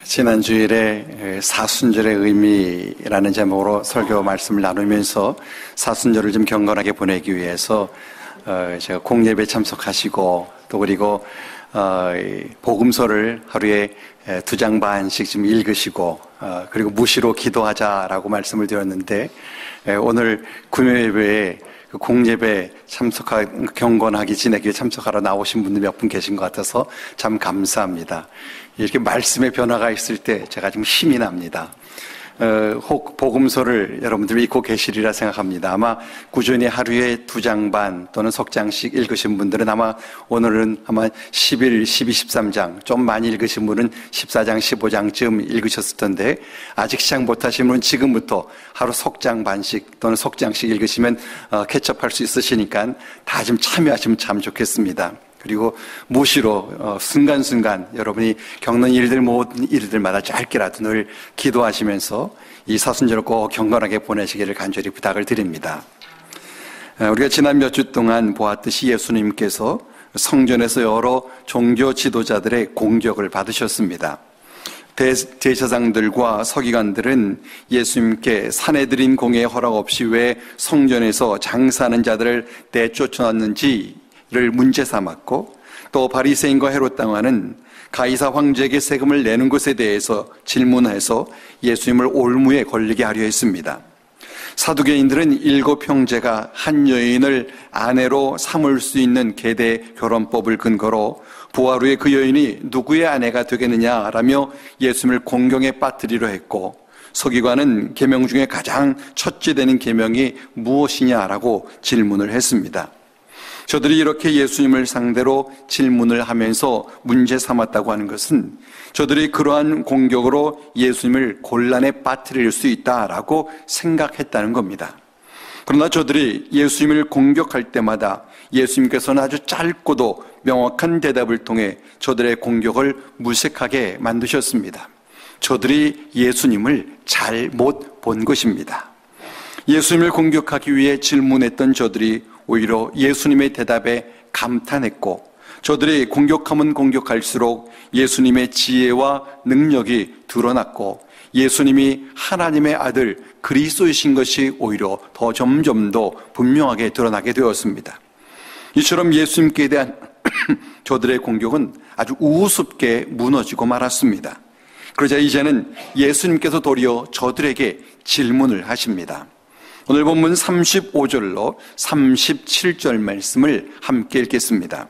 지난 주일에 사순절의 의미라는 제목으로 설교 말씀을 나누면서 사순절을 좀 경건하게 보내기 위해서 제가 공예배에 참석하시고 또 그리고 복음서를 하루에 2장 반씩 좀 읽으시고 그리고 무시로 기도하자라고 말씀을 드렸는데 오늘 금요예배에 공예배 경건하게 지내기 위해 참석하러 나오신 분들 몇 분 계신 것 같아서 참 감사합니다. 이렇게 말씀의 변화가 있을 때 제가 좀 힘이 납니다. 혹 복음서를 여러분들 읽고 계시리라 생각합니다. 아마 꾸준히 하루에 2장 반 또는 석 장씩 읽으신 분들은 아마 오늘은 아마 11, 12, 13장 좀 많이 읽으신 분은 14장, 15장쯤 읽으셨을 텐데 아직 시작 못하신 분은 지금부터 하루 석 장 반씩 또는 석 장씩 읽으시면 캐치업할 수 있으시니까 다 좀 참여하시면 참 좋겠습니다. 그리고 무시로 순간순간 여러분이 겪는 일들 모든 일들마다 짧게라도 늘 기도하시면서 이 사순절을 꼭 경건하게 보내시기를 간절히 부탁을 드립니다. 우리가 지난 몇 주 동안 보았듯이 예수님께서 성전에서 여러 종교 지도자들의 공격을 받으셨습니다. 대제사장들과 서기관들은 예수님께 사내들인 공예의 허락 없이 왜 성전에서 장사하는 자들을 내쫓아놨는지 를 문제 삼았고 또 바리새인과 헤롯 당하는 가이사 황제에게 세금을 내는 것에 대해서 질문해서 예수님을 올무에 걸리게 하려 했습니다. 사두개인들은 7 형제가 한 여인을 아내로 삼을 수 있는 계대 결혼법을 근거로 부활 후에 그 여인이 누구의 아내가 되겠느냐라며 예수님을 공경에 빠뜨리려 했고 서기관은 계명 중에 가장 첫째 되는 계명이 무엇이냐라고 질문을 했습니다. 저들이 이렇게 예수님을 상대로 질문을 하면서 문제 삼았다고 하는 것은 저들이 그러한 공격으로 예수님을 곤란에 빠뜨릴 수 있다라고 생각했다는 겁니다. 그러나 저들이 예수님을 공격할 때마다 예수님께서는 아주 짧고도 명확한 대답을 통해 저들의 공격을 무색하게 만드셨습니다. 저들이 예수님을 잘못 본 것입니다. 예수님을 공격하기 위해 질문했던 저들이 오히려 예수님의 대답에 감탄했고 저들이 공격하면 공격할수록 예수님의 지혜와 능력이 드러났고 예수님이 하나님의 아들 그리스도이신 것이 오히려 더 점점 더 분명하게 드러나게 되었습니다. 이처럼 예수님께 대한 저들의 공격은 아주 우습게 무너지고 말았습니다. 그러자 이제는 예수님께서 도리어 저들에게 질문을 하십니다. 오늘 본문 35절로 37절 말씀을 함께 읽겠습니다.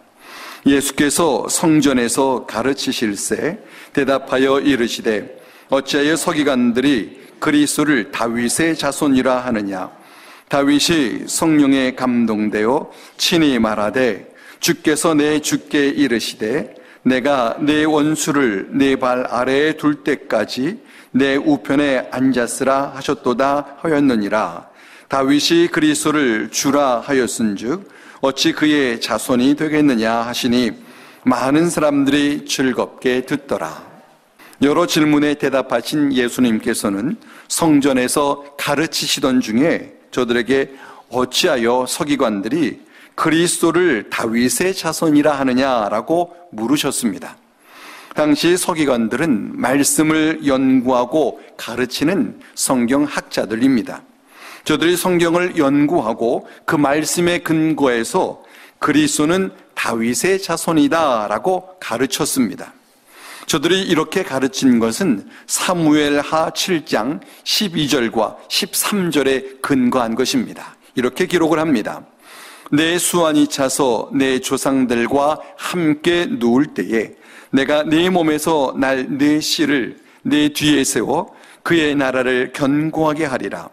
예수께서 성전에서 가르치실새 대답하여 이르시되 어찌하여 서기관들이 그리스도를 다윗의 자손이라 하느냐. 다윗이 성령에 감동되어 친히 말하되 주께서 내 주께 이르시되 내가 내 원수를 내 발 아래에 둘 때까지 내 우편에 앉았으라 하셨도다 하였느니라. 다윗이 그리스도를 주라 하였은즉 어찌 그의 자손이 되겠느냐 하시니 많은 사람들이 즐겁게 듣더라. 여러 질문에 대답하신 예수님께서는 성전에서 가르치시던 중에 저들에게 어찌하여 서기관들이 그리스도를 다윗의 자손이라 하느냐라고 물으셨습니다. 당시 서기관들은 말씀을 연구하고 가르치는 성경학자들입니다. 저들이 성경을 연구하고 그 말씀에 근거해서 그리스도는 다윗의 자손이다라고 가르쳤습니다. 저들이 이렇게 가르친 것은 사무엘하 7장 12절과 13절에 근거한 것입니다. 이렇게 기록을 합니다. 내 수완이 차서 내 조상들과 함께 누울 때에 내가 네 몸에서 날 네 씨를 네 뒤에 세워 그의 나라를 견고하게 하리라.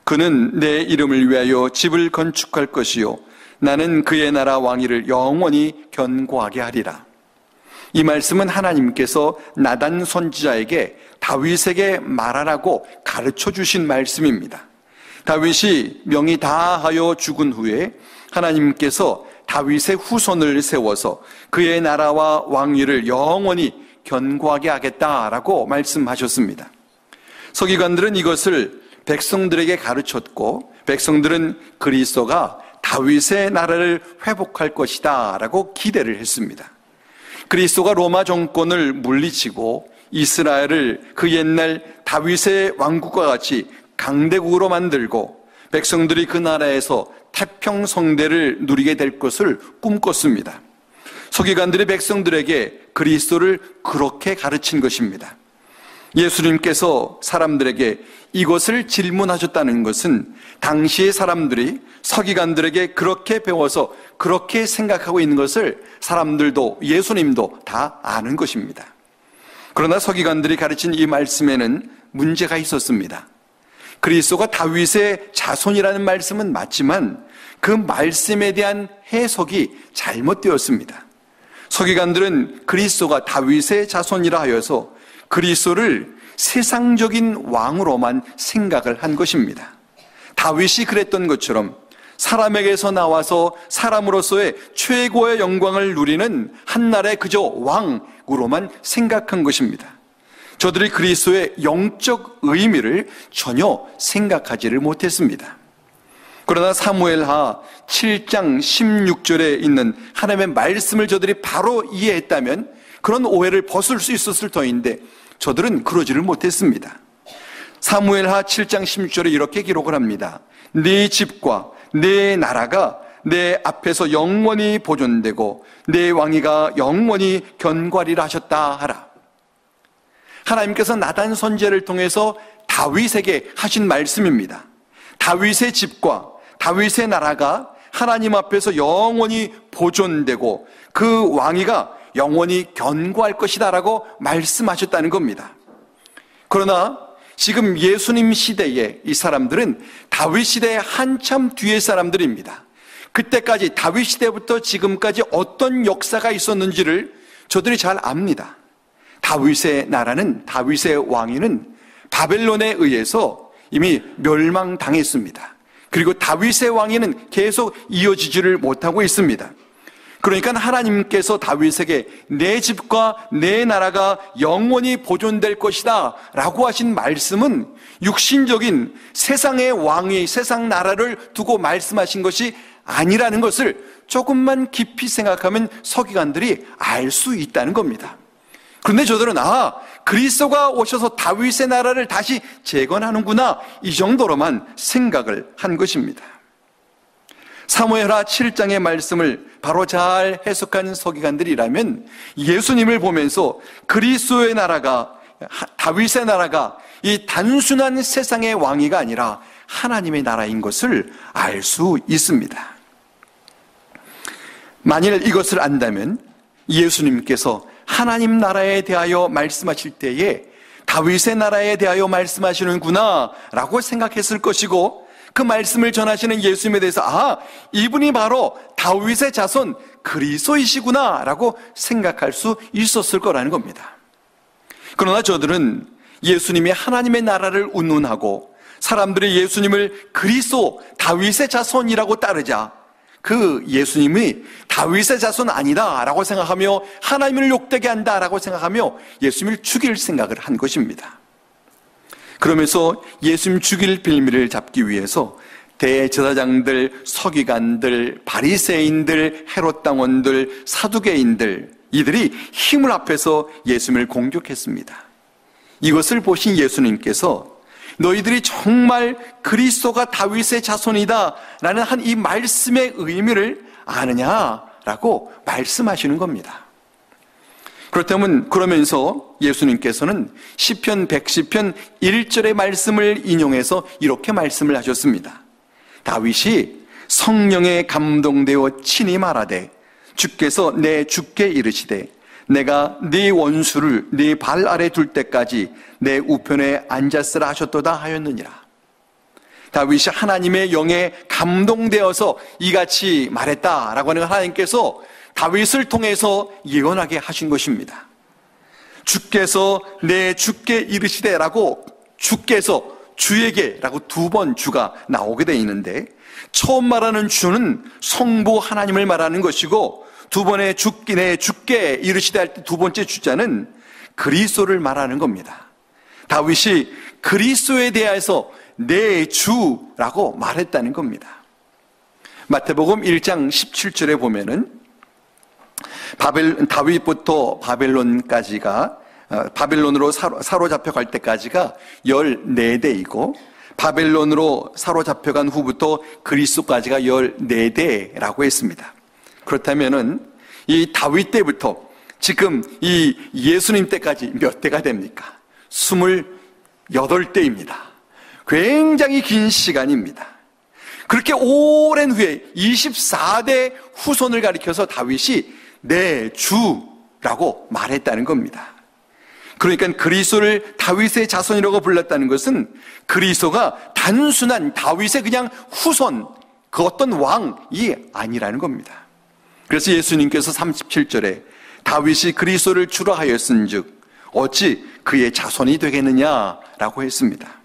그는 내 이름을 위하여 집을 건축할 것이요 나는 그의 나라 왕위를 영원히 견고하게 하리라. 이 말씀은 하나님께서 나단 선지자에게 다윗에게 말하라고 가르쳐 주신 말씀입니다. 다윗이 명이 다하여 죽은 후에 하나님께서 다윗의 후손을 세워서 그의 나라와 왕위를 영원히 견고하게 하겠다라고 말씀하셨습니다. 서기관들은 이것을 백성들에게 가르쳤고 백성들은 그리스도가 다윗의 나라를 회복할 것이다 라고 기대를 했습니다. 그리스도가 로마 정권을 물리치고 이스라엘을 그 옛날 다윗의 왕국과 같이 강대국으로 만들고 백성들이 그 나라에서 태평성대를 누리게 될 것을 꿈꿨습니다. 서기관들이 백성들에게 그리스도를 그렇게 가르친 것입니다. 예수님께서 사람들에게 이것을 질문하셨다는 것은 당시의 사람들이 서기관들에게 그렇게 배워서 그렇게 생각하고 있는 것을 사람들도 예수님도 다 아는 것입니다. 그러나 서기관들이 가르친 이 말씀에는 문제가 있었습니다. 그리스도가 다윗의 자손이라는 말씀은 맞지만 그 말씀에 대한 해석이 잘못되었습니다. 서기관들은 그리스도가 다윗의 자손이라 하여서 그리스도를 세상적인 왕으로만 생각을 한 것입니다. 다윗이 그랬던 것처럼 사람에게서 나와서 사람으로서의 최고의 영광을 누리는 한날의 그저 왕으로만 생각한 것입니다. 저들이 그리스도의 영적 의미를 전혀 생각하지를 못했습니다. 그러나 사무엘하 7장 16절에 있는 하나님의 말씀을 저들이 바로 이해했다면 그런 오해를 벗을 수 있었을 터인데 저들은 그러지를 못했습니다. 사무엘하 7장 16절에 이렇게 기록을 합니다. 네 집과 네 나라가 내 앞에서 영원히 보존되고 내 왕위가 영원히 견고하리라 하셨다 하라. 하나님께서 나단 선지자를 통해서 다윗에게 하신 말씀입니다. 다윗의 집과 다윗의 나라가 하나님 앞에서 영원히 보존되고 그 왕위가 영원히 견고할 것이다 라고 말씀하셨다는 겁니다. 그러나 지금 예수님 시대에 이 사람들은 다윗 시대의 한참 뒤의 사람들입니다. 그때까지 다윗 시대부터 지금까지 어떤 역사가 있었는지를 저들이 잘 압니다. 다윗의 나라는, 다윗의 왕위는 바벨론에 의해서 이미 멸망당했습니다. 그리고 다윗의 왕위는 계속 이어지지를 못하고 있습니다. 그러니까 하나님께서 다윗에게 내 집과 내 나라가 영원히 보존될 것이다 라고 하신 말씀은 육신적인 세상의 왕위, 세상 나라를 두고 말씀하신 것이 아니라는 것을 조금만 깊이 생각하면 서기관들이 알 수 있다는 겁니다. 그런데 저들은 그리스도가 오셔서 다윗의 나라를 다시 재건하는구나, 이 정도로만 생각을 한 것입니다. 사무엘하 7장의 말씀을 바로 잘 해석한 서기관들이라면 예수님을 보면서 그리스도의 나라가, 다윗의 나라가 이 단순한 세상의 왕위가 아니라 하나님의 나라인 것을 알 수 있습니다. 만일 이것을 안다면 예수님께서 하나님 나라에 대하여 말씀하실 때에 다윗의 나라에 대하여 말씀하시는구나 라고 생각했을 것이고, 그 말씀을 전하시는 예수님에 대해서 이분이 바로 다윗의 자손 그리스도이시구나 라고 생각할 수 있었을 거라는 겁니다. 그러나 저들은 예수님이 하나님의 나라를 운운하고 사람들이 예수님을 그리스도 다윗의 자손이라고 따르자 그 예수님이 다윗의 자손 아니다 라고 생각하며 하나님을 욕되게 한다 라고 생각하며 예수님을 죽일 생각을 한 것입니다. 그러면서 예수님 죽일 빌미를 잡기 위해서 대제사장들, 서기관들, 바리새인들, 헤롯 당원들, 사두개인들, 이들이 힘을 합해서 예수님을 공격했습니다. 이것을 보신 예수님께서 너희들이 정말 그리스도가 다윗의 자손이다 라는 한 이 말씀의 의미를 아느냐라고 말씀하시는 겁니다. 그렇다면 그러면서 예수님께서는 시편 110편 1절의 말씀을 인용해서 이렇게 말씀을 하셨습니다. 다윗이 성령에 감동되어 친히 말하되 주께서 내 주께 이르시되 내가 네 원수를 네 발 아래 둘 때까지 내 우편에 앉았으라 하셨도다 하였느니라. 다윗이 하나님의 영에 감동되어서 이같이 말했다라고 하는 하나님께서 다윗을 통해서 예언하게 하신 것입니다. 주께서 내 주께 이르시되라고, 주께서 주에게라고 두 번 주가 나오게 되어 있는데, 처음 말하는 주는 성부 하나님을 말하는 것이고, 두 번의 내 주께 이르시되 할 때 두 번째 주자는 그리스도를 말하는 겁니다. 다윗이 그리스도에 대해서 내 주라고 말했다는 겁니다. 마태복음 1장 17절에 보면은 다윗부터 바벨론까지가 바벨론으로 사로잡혀갈 때까지가 14대이고 바벨론으로 사로잡혀간 후부터 그리스도까지가 14대라고 했습니다. 그렇다면은 이 다윗 때부터 지금 이 예수님 때까지 몇 대가 됩니까? 28대입니다. 굉장히 긴 시간입니다. 그렇게 오랜 후에 24대 후손을 가리켜서 다윗이 내 주라고 말했다는 겁니다. 그러니까 그리스도를 다윗의 자손이라고 불렀다는 것은 그리스도가 단순한 다윗의 그냥 후손, 그 어떤 왕이 아니라는 겁니다. 그래서 예수님께서 37절에 다윗이 그리스도를 주라 하였은즉 어찌 그의 자손이 되겠느냐라고 했습니다.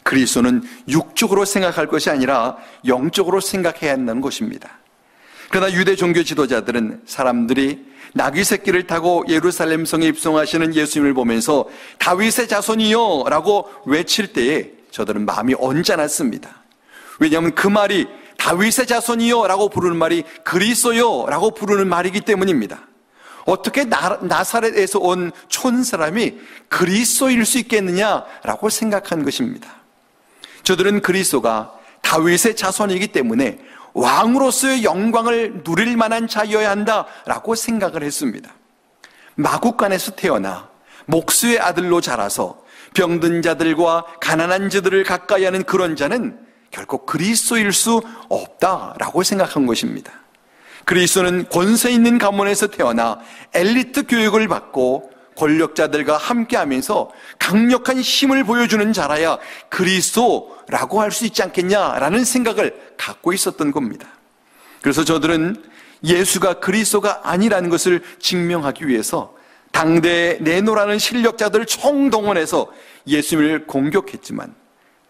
그리스도는 육적으로 생각할 것이 아니라 영적으로 생각해야 한다는 것입니다. 그러나 유대 종교 지도자들은 사람들이 나귀 새끼를 타고 예루살렘 성에 입성하시는 예수님을 보면서 다윗의 자손이요 라고 외칠 때에 저들은 마음이 언짢았습니다. 왜냐하면 그 말이 다윗의 자손이요 라고 부르는 말이 그리스도요 라고 부르는 말이기 때문입니다. 어떻게 나사렛에서 온 촌사람이 그리스도일 수 있겠느냐라고 생각한 것입니다. 저들은 그리스도가 다윗의 자손이기 때문에 왕으로서의 영광을 누릴 만한 자여야 한다라고 생각을 했습니다. 마국간에서 태어나 목수의 아들로 자라서 병든 자들과 가난한 자들을 가까이 하는 그런 자는 결코 그리스도일 수 없다라고 생각한 것입니다. 그리스도는 권세 있는 가문에서 태어나 엘리트 교육을 받고 권력자들과 함께하면서 강력한 힘을 보여주는 자라야 그리스도라고 할 수 있지 않겠냐라는 생각을 갖고 있었던 겁니다. 그래서 저들은 예수가 그리스도가 아니라는 것을 증명하기 위해서 당대에 내노라는 실력자들을 총동원해서 예수님을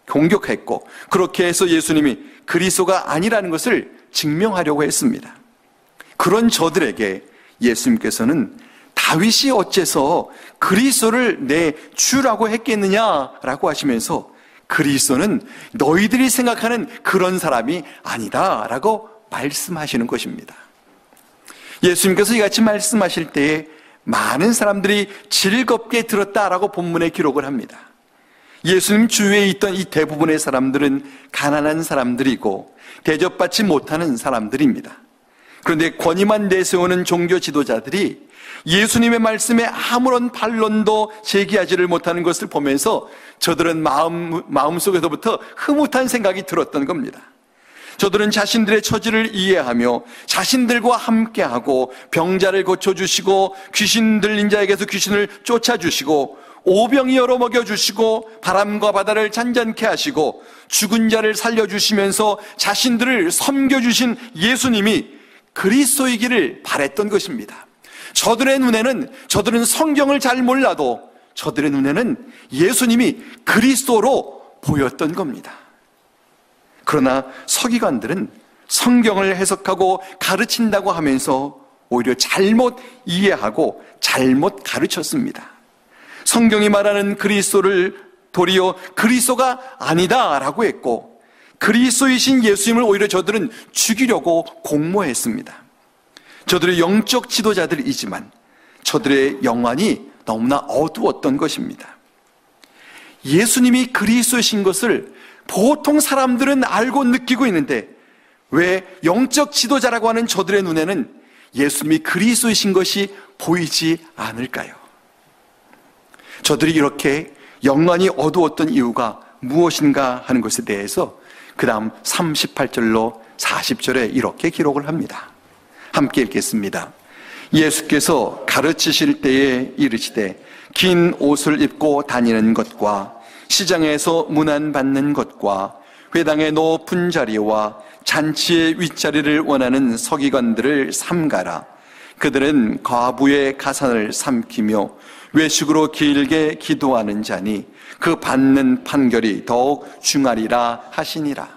공격했고 그렇게 해서 예수님이 그리스도가 아니라는 것을 증명하려고 했습니다. 그런 저들에게 예수님께서는 다윗이 어째서 그리스도를 내 주라고 했겠느냐라고 하시면서 그리스도는 너희들이 생각하는 그런 사람이 아니다라고 말씀하시는 것입니다. 예수님께서 이같이 말씀하실 때에 많은 사람들이 즐겁게 들었다라고 본문에 기록을 합니다. 예수님 주위에 있던 이 대부분의 사람들은 가난한 사람들이고 대접받지 못하는 사람들입니다. 그런데 권위만 내세우는 종교 지도자들이 예수님의 말씀에 아무런 반론도 제기하지를 못하는 것을 보면서 저들은 마음속에서부터 흐뭇한 생각이 들었던 겁니다. 저들은 자신들의 처지를 이해하며 자신들과 함께하고 병자를 고쳐주시고 귀신 들린 자에게서 귀신을 쫓아주시고 오병이 열어 먹여주시고 바람과 바다를 잔잔케 하시고 죽은 자를 살려주시면서 자신들을 섬겨주신 예수님이 그리스도이기를 바랬던 것입니다. 저들의 눈에는 저들은 성경을 잘 몰라도 저들의 눈에는 예수님이 그리스도로 보였던 겁니다. 그러나 서기관들은 성경을 해석하고 가르친다고 하면서 오히려 잘못 이해하고 잘못 가르쳤습니다. 성경이 말하는 그리스도를 도리어 그리스도가 아니다라고 했고 그리스도이신 예수님을 오히려 저들은 죽이려고 공모했습니다. 저들의 영적 지도자들이지만 저들의 영안이 너무나 어두웠던 것입니다. 예수님이 그리스도이신 것을 보통 사람들은 알고 느끼고 있는데 왜 영적 지도자라고 하는 저들의 눈에는 예수님이 그리스도이신 것이 보이지 않을까요? 저들이 이렇게 영안이 어두웠던 이유가 무엇인가 하는 것에 대해서 그 다음 38절로 40절에 이렇게 기록을 합니다. 함께 읽겠습니다. 예수께서 가르치실 때에 이르시되 긴 옷을 입고 다니는 것과 시장에서 문안받는 것과 회당의 높은 자리와 잔치의 윗자리를 원하는 서기관들을 삼가라. 그들은 과부의 가산을 삼키며 외식으로 길게 기도하는 자니 그 받는 판결이 더욱 중하리라 하시니라.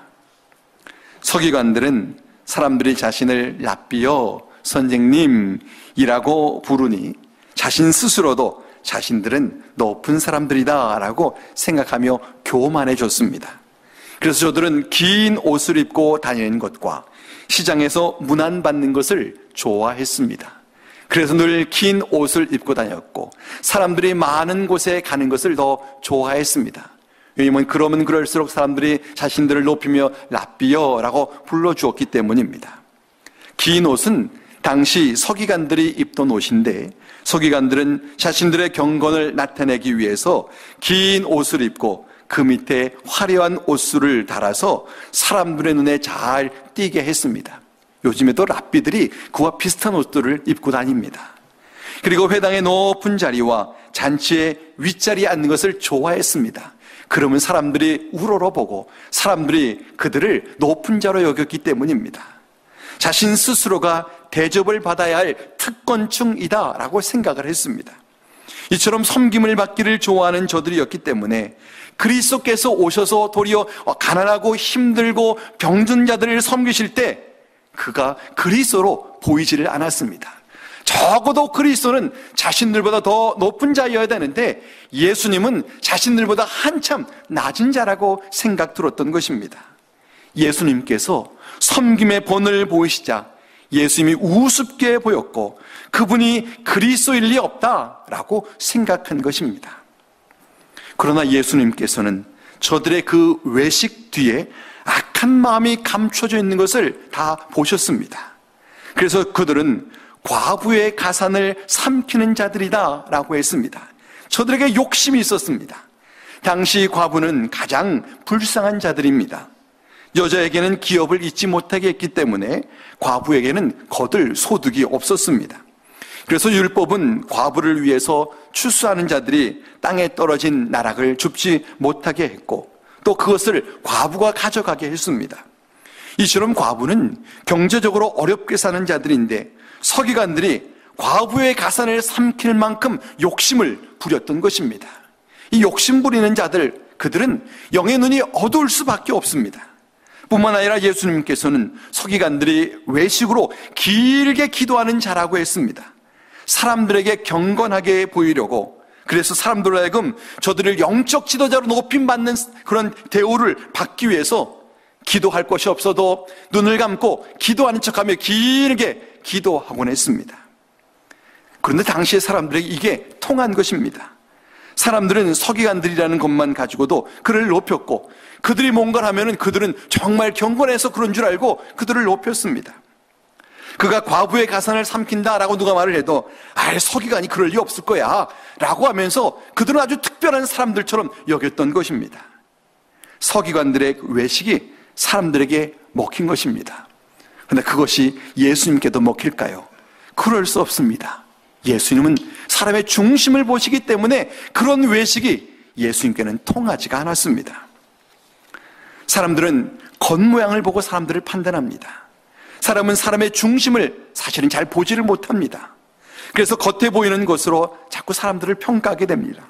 서기관들은 사람들이 자신을 랍비여 선생님이라고 부르니 자신 스스로도 자신들은 높은 사람들이다 라고 생각하며 교만해 줬습니다. 그래서 저들은 긴 옷을 입고 다니는 것과 시장에서 문안받는 것을 좋아했습니다. 그래서 늘 긴 옷을 입고 다녔고 사람들이 많은 곳에 가는 것을 더 좋아했습니다. 왜냐하면 그러면 그럴수록 사람들이 자신들을 높이며 랍비여라고 불러주었기 때문입니다. 긴 옷은 당시 서기관들이 입던 옷인데 서기관들은 자신들의 경건을 나타내기 위해서 긴 옷을 입고 그 밑에 화려한 옷술을 달아서 사람들의 눈에 잘 띄게 했습니다. 요즘에도 랍비들이 그와 비슷한 옷들을 입고 다닙니다. 그리고 회당의 높은 자리와 잔치의 윗자리에 앉는 것을 좋아했습니다. 그러면 사람들이 우러러보고 사람들이 그들을 높은 자로 여겼기 때문입니다. 자신 스스로가 대접을 받아야 할 특권층이다라고 생각을 했습니다. 이처럼 섬김을 받기를 좋아하는 저들이었기 때문에 그리스도께서 오셔서 도리어 가난하고 힘들고 병든 자들을 섬기실 때 그가 그리스도로 보이지를 않았습니다. 적어도 그리스도는 자신들보다 더 높은 자여야 되는데 예수님은 자신들보다 한참 낮은 자라고 생각 들었던 것입니다. 예수님께서 섬김의 본을 보이시자 예수님이 우습게 보였고 그분이 그리스도일 리 없다라고 생각한 것입니다. 그러나 예수님께서는 저들의 그 외식 뒤에 악한 마음이 감춰져 있는 것을 다 보셨습니다. 그래서 그들은 과부의 가산을 삼키는 자들이다 라고 했습니다. 저들에게 욕심이 있었습니다. 당시 과부는 가장 불쌍한 자들입니다. 여자에게는 기업을 잊지 못하게 했기 때문에 과부에게는 거둘 소득이 없었습니다. 그래서 율법은 과부를 위해서 추수하는 자들이 땅에 떨어진 나락을 줍지 못하게 했고 또 그것을 과부가 가져가게 했습니다. 이처럼 과부는 경제적으로 어렵게 사는 자들인데 서기관들이 과부의 가산을 삼킬 만큼 욕심을 부렸던 것입니다. 이 욕심 부리는 자들, 그들은 영의 눈이 어두울 수밖에 없습니다. 뿐만 아니라 예수님께서는 서기관들이 외식으로 길게 기도하는 자라고 했습니다. 사람들에게 경건하게 보이려고, 그래서 사람들로 하여금 저들을 영적 지도자로 높임받는 그런 대우를 받기 위해서 기도할 것이 없어도 눈을 감고 기도하는 척하며 길게 기도하곤 했습니다. 그런데 당시의 사람들에게 이게 통한 것입니다. 사람들은 서기관들이라는 것만 가지고도 그를 높였고 그들이 뭔가를 하면은 그들은 정말 경건해서 그런 줄 알고 그들을 높였습니다. 그가 과부의 가산을 삼킨다라고 누가 말을 해도 서기관이 그럴 리 없을 거야 라고 하면서 그들은 아주 특별한 사람들처럼 여겼던 것입니다. 서기관들의 외식이 사람들에게 먹힌 것입니다. 그런데 그것이 예수님께도 먹힐까요? 그럴 수 없습니다. 예수님은 사람의 중심을 보시기 때문에 그런 외식이 예수님께는 통하지가 않았습니다. 사람들은 겉모양을 보고 사람들을 판단합니다. 사람은 사람의 중심을 사실은 잘 보지를 못합니다. 그래서 겉에 보이는 것으로 자꾸 사람들을 평가하게 됩니다.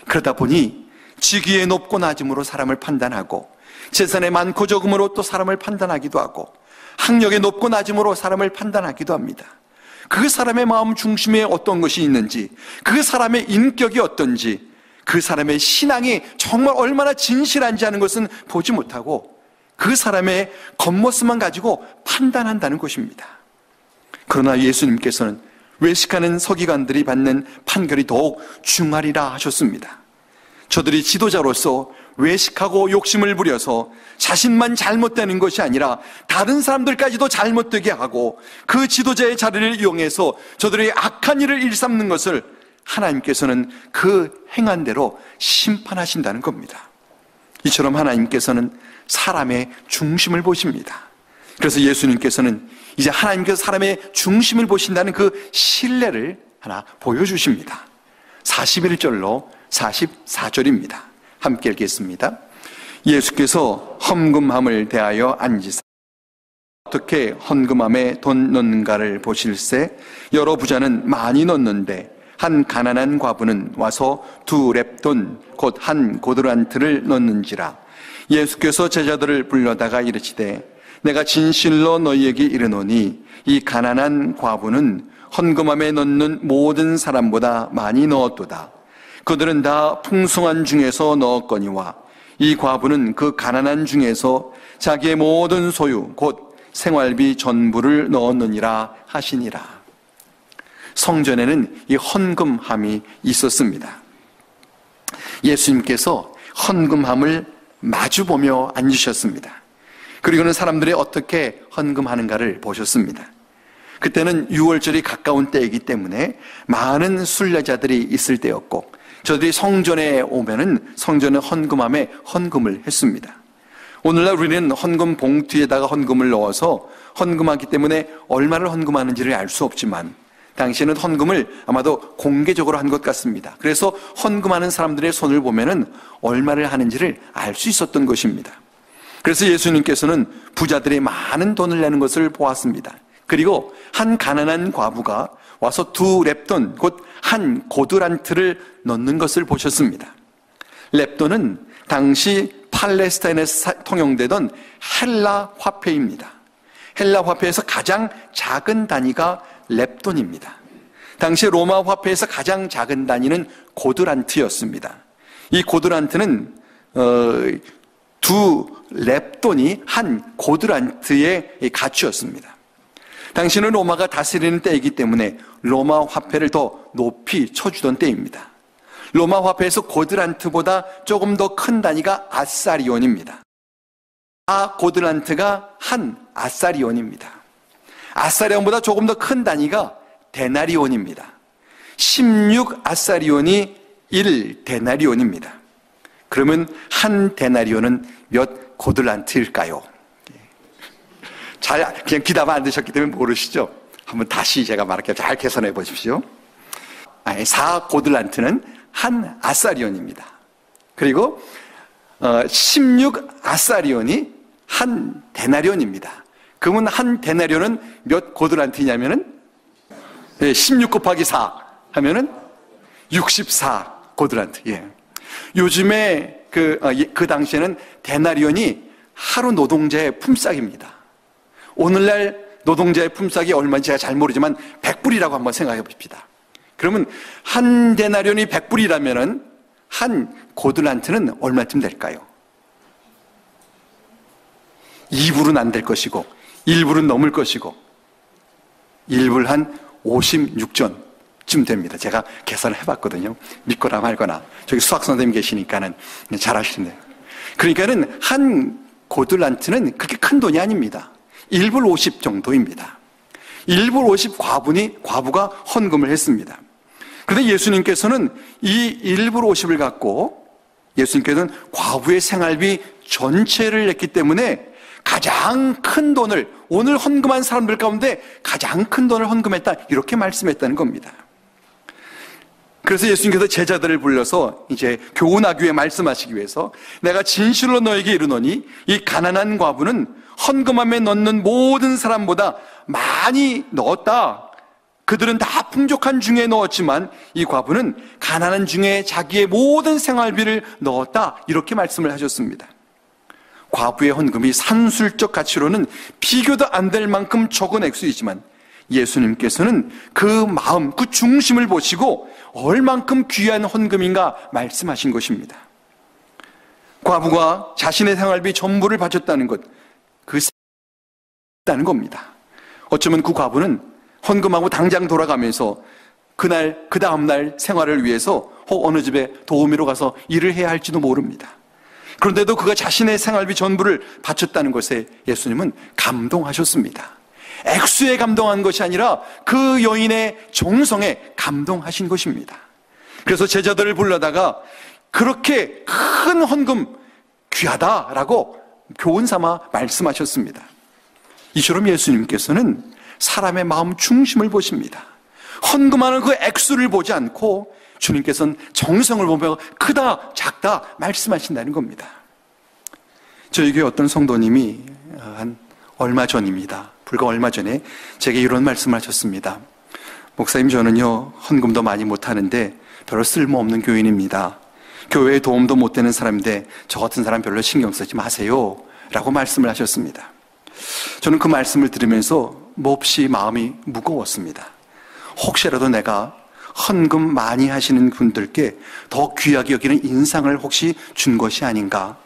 그러다 보니 직위에 높고 낮음으로 사람을 판단하고 재산에 많고 적음으로 또 사람을 판단하기도 하고 학력에 높고 낮음으로 사람을 판단하기도 합니다. 그 사람의 마음 중심에 어떤 것이 있는지, 그 사람의 인격이 어떤지, 그 사람의 신앙이 정말 얼마나 진실한지 하는 것은 보지 못하고 그 사람의 겉모습만 가지고 판단한다는 것입니다. 그러나 예수님께서는 외식하는 서기관들이 받는 판결이 더욱 중하리라 하셨습니다. 저들이 지도자로서 외식하고 욕심을 부려서 자신만 잘못되는 것이 아니라 다른 사람들까지도 잘못되게 하고 그 지도자의 자리를 이용해서 저들의 악한 일을 일삼는 것을 하나님께서는 그 행한 대로 심판하신다는 겁니다. 이처럼 하나님께서는 사람의 중심을 보십니다. 그래서 예수님께서는 이제 하나님께서 사람의 중심을 보신다는 그 신뢰를 하나 보여주십니다. 41절로 44절입니다. 함께 읽겠습니다. 예수께서 헌금함을 대하여 앉으사 어떻게 헌금함에 돈 넣는가를 보실세 여러 부자는 많이 넣는데 한 가난한 과부는 와서 2렙돈 곧 한 고드란트를 넣는지라. 예수께서 제자들을 불러다가 이르시되 내가 진실로 너희에게 이르노니 이 가난한 과부는 헌금함에 넣는 모든 사람보다 많이 넣었도다. 그들은 다 풍성한 중에서 넣었거니와 이 과부는 그 가난한 중에서 자기의 모든 소유 곧 생활비 전부를 넣었느니라 하시니라. 성전에는 이 헌금함이 있었습니다. 예수님께서 헌금함을 마주보며 앉으셨습니다. 그리고는 사람들이 어떻게 헌금하는가를 보셨습니다. 그때는 6월절이 가까운 때이기 때문에 많은 순례자들이 있을 때였고, 저들이 성전에 오면은 성전의 헌금함에 헌금을 했습니다. 오늘날 우리는 헌금 봉투에다가 헌금을 넣어서 헌금하기 때문에 얼마를 헌금하는지를 알 수 없지만, 당시에는 헌금을 아마도 공개적으로 한 것 같습니다. 그래서 헌금하는 사람들의 손을 보면은 얼마를 하는지를 알 수 있었던 것입니다. 그래서 예수님께서는 부자들이 많은 돈을 내는 것을 보았습니다. 그리고 한 가난한 과부가 와서 2렙돈, 곧 한 고드란트를 넣는 것을 보셨습니다. 렙돈은 당시 팔레스타인에서 통용되던 헬라 화폐입니다. 헬라 화폐에서 가장 작은 단위가 렙돈입니다. 당시 로마 화폐에서 가장 작은 단위는 고드란트였습니다. 이 고드란트는 2렙돈이 한 고드란트의 가치였습니다. 당시는 로마가 다스리는 때이기 때문에 로마 화폐를 더 높이 쳐주던 때입니다. 로마 화폐에서 고드란트보다 조금 더 큰 단위가 아사리온입니다. 고드란트가 한 아사리온입니다. 아사리온보다 조금 더 큰 단위가 데나리온입니다. 16아사리온이 1데나리온입니다. 그러면 한 데나리온은 몇 고드란트일까요? 그냥 귀담아 안 드셨기 때문에 모르시죠? 한번 다시 제가 말할게요. 잘 계산해 보십시오. 4고들란트는 한 아사리온입니다. 그리고 16아사리온이 한 데나리온입니다. 그러면 한 데나리온은 몇 고들란트냐면은 16 곱하기 4 하면은 64고들란트. 예. 요즘에 그 당시에는 데나리온이 하루 노동자의 품삯입니다. 오늘날 노동자의 품삯이 얼마인지 제가 잘 모르지만 100불이라고 한번 생각해 봅시다. 그러면 한 데나리온이 100불이라면은 한 고들란트는 얼마쯤 될까요? 2불은 안 될 것이고 1불은 넘을 것이고 1불 한 56전쯤 됩니다. 제가 계산을 해봤거든요. 믿거나 말거나. 저기 수학 선생님 계시니까는 잘 아시네요. 그러니까는 한 고들란트는 그렇게 큰 돈이 아닙니다. 1불 50 정도입니다. 1불 50 과부가 헌금을 했습니다. 그런데 예수님께서는 이 1불 50을 갖고 예수님께서는 과부의 생활비 전체를 냈기 때문에 가장 큰 돈을, 오늘 헌금한 사람들 가운데 가장 큰 돈을 헌금했다, 이렇게 말씀했다는 겁니다. 그래서 예수님께서 제자들을 불러서 이제 교훈하기 위해 말씀하시기 위해서, 내가 진실로 너에게 이르노니 이 가난한 과부는 헌금함에 넣는 모든 사람보다 많이 넣었다. 그들은 다 풍족한 중에 넣었지만 이 과부는 가난한 중에 자기의 모든 생활비를 넣었다, 이렇게 말씀을 하셨습니다. 과부의 헌금이 산술적 가치로는 비교도 안 될 만큼 적은 액수이지만 예수님께서는 그 마음, 그 중심을 보시고 얼만큼 귀한 헌금인가 말씀하신 것입니다. 과부가 자신의 생활비 전부를 바쳤다는 것, 있다는 겁니다. 어쩌면 그 과부는 헌금하고 당장 돌아가면서 그 다음날 생활을 위해서 어느 집에 도우미로 가서 일을 해야 할지도 모릅니다. 그런데도 그가 자신의 생활비 전부를 바쳤다는 것에 예수님은 감동하셨습니다. 액수에 감동한 것이 아니라 그 여인의 정성에 감동하신 것입니다. 그래서 제자들을 불러다가 그렇게 큰 헌금 귀하다라고 교훈 삼아 말씀하셨습니다. 이처럼 예수님께서는 사람의 마음 중심을 보십니다. 헌금하는 그 액수를 보지 않고 주님께서는 정성을 보며 크다 작다 말씀하신다는 겁니다. 저희 교회 어떤 성도님이 한 얼마 전입니다. 불과 얼마 전에 제게 이런 말씀을 하셨습니다. 목사님, 저는요 헌금도 많이 못하는데 별로 쓸모없는 교인입니다. 교회에 도움도 못 되는 사람인데 저 같은 사람 별로 신경 쓰지 마세요 라고 말씀을 하셨습니다. 저는 그 말씀을 들으면서 몹시 마음이 무거웠습니다. 혹시라도 내가 헌금 많이 하시는 분들께 더 귀하게 여기는 인상을 혹시 준 것이 아닌가,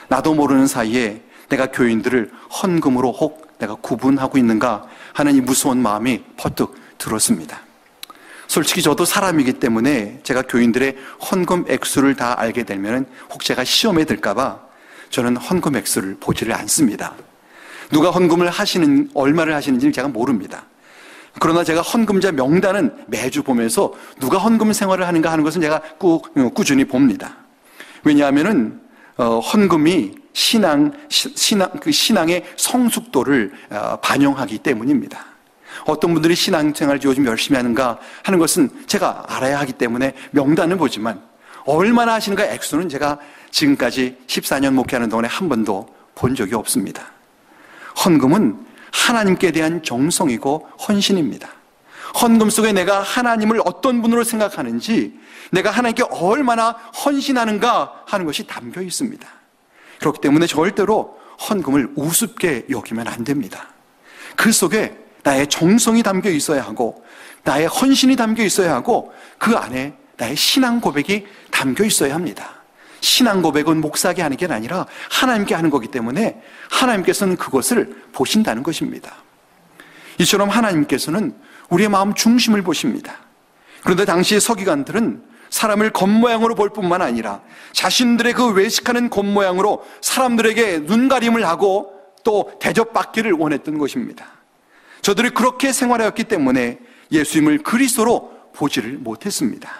나도 모르는 사이에 내가 교인들을 헌금으로 혹 내가 구분하고 있는가 하는 이 무서운 마음이 퍼뜩 들었습니다. 솔직히 저도 사람이기 때문에 제가 교인들의 헌금 액수를 다 알게 되면 혹 제가 시험에 들까봐 저는 헌금 액수를 보지를 않습니다. 누가 헌금을 얼마를 하시는지는 제가 모릅니다. 그러나 제가 헌금자 명단은 매주 보면서 누가 헌금 생활을 하는가 하는 것은 제가 꾸준히 봅니다. 왜냐하면은 헌금이 신앙의 성숙도를 반영하기 때문입니다. 어떤 분들이 신앙생활을 요즘 열심히 하는가 하는 것은 제가 알아야 하기 때문에 명단을 보지만 얼마나 하시는가 액수는 제가 지금까지 14년 목회하는 동안에 한 번도 본 적이 없습니다. 헌금은 하나님께 대한 정성이고 헌신입니다. 헌금 속에 내가 하나님을 어떤 분으로 생각하는지, 내가 하나님께 얼마나 헌신하는가 하는 것이 담겨 있습니다. 그렇기 때문에 절대로 헌금을 우습게 여기면 안 됩니다. 그 속에 나의 정성이 담겨 있어야 하고, 나의 헌신이 담겨 있어야 하고, 그 안에 나의 신앙 고백이 담겨 있어야 합니다. 신앙 고백은 목사에게 하는 게 아니라 하나님께 하는 거기 때문에 하나님께서는 그것을 보신다는 것입니다. 이처럼 하나님께서는 우리의 마음 중심을 보십니다. 그런데 당시의 서기관들은 사람을 겉모양으로 볼 뿐만 아니라 자신들의 그 외식하는 겉모양으로 사람들에게 눈가림을 하고 또 대접받기를 원했던 것입니다. 저들이 그렇게 생활하였기 때문에 예수님을 그리스도로 보지를 못했습니다.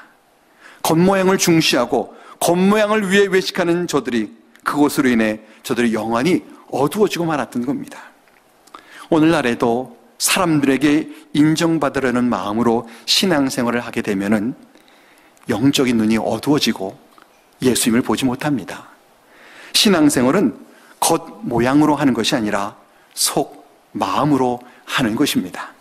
겉모양을 중시하고 겉모양을 위해 외식하는 그것으로 인해 저들이 영안이 어두워지고 말았던 겁니다. 오늘날에도 사람들에게 인정받으려는 마음으로 신앙생활을 하게 되면은 영적인 눈이 어두워지고 예수님을 보지 못합니다. 신앙생활은 겉모양으로 하는 것이 아니라 속 마음으로 하는 것입니다.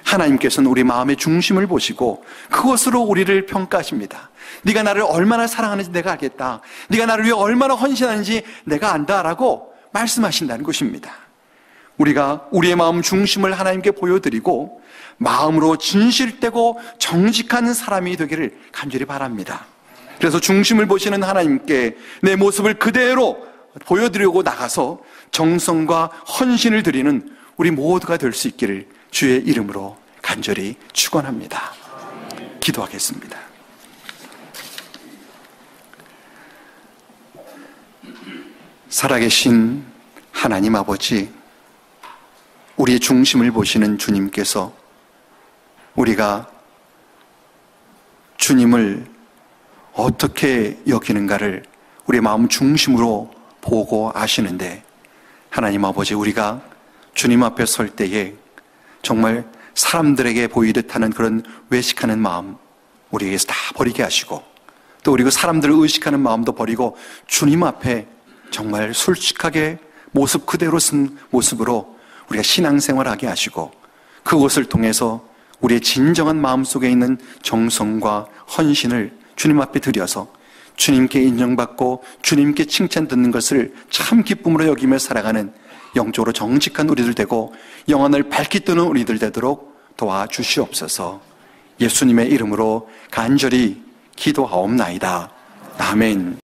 하나님께서는 우리 마음의 중심을 보시고 그것으로 우리를 평가하십니다. 네가 나를 얼마나 사랑하는지 내가 알겠다. 네가 나를 위해 얼마나 헌신하는지 내가 안다라고 말씀하신다는 것입니다. 우리가 우리의 마음 중심을 하나님께 보여드리고 마음으로 진실되고 정직한 사람이 되기를 간절히 바랍니다. 그래서 중심을 보시는 하나님께 내 모습을 그대로 보여드리고 나가서 정성과 헌신을 드리는 우리 모두가 될 수 있기를 주의 이름으로 간절히 축원합니다. 기도하겠습니다. 살아계신 하나님 아버지, 우리의 중심을 보시는 주님께서 우리가 주님을 어떻게 여기는가를 우리의 마음 중심으로 보고 아시는데, 하나님 아버지, 우리가 주님 앞에 설 때에 정말 사람들에게 보이듯 하는 그런 외식하는 마음 우리에게서 다 버리게 하시고, 또 그리고 사람들을 의식하는 마음도 버리고 주님 앞에 정말 솔직하게 모습 그대로 쓴 모습으로 우리가 신앙생활을 하게 하시고, 그것을 통해서 우리의 진정한 마음속에 있는 정성과 헌신을 주님 앞에 드려서 주님께 인정받고 주님께 칭찬 듣는 것을 참 기쁨으로 여기며 살아가는 영적으로 정직한 우리들 되고 영혼을 밝히 뜨는 우리들 되도록 도와주시옵소서. 예수님의 이름으로 간절히 기도하옵나이다. 아멘.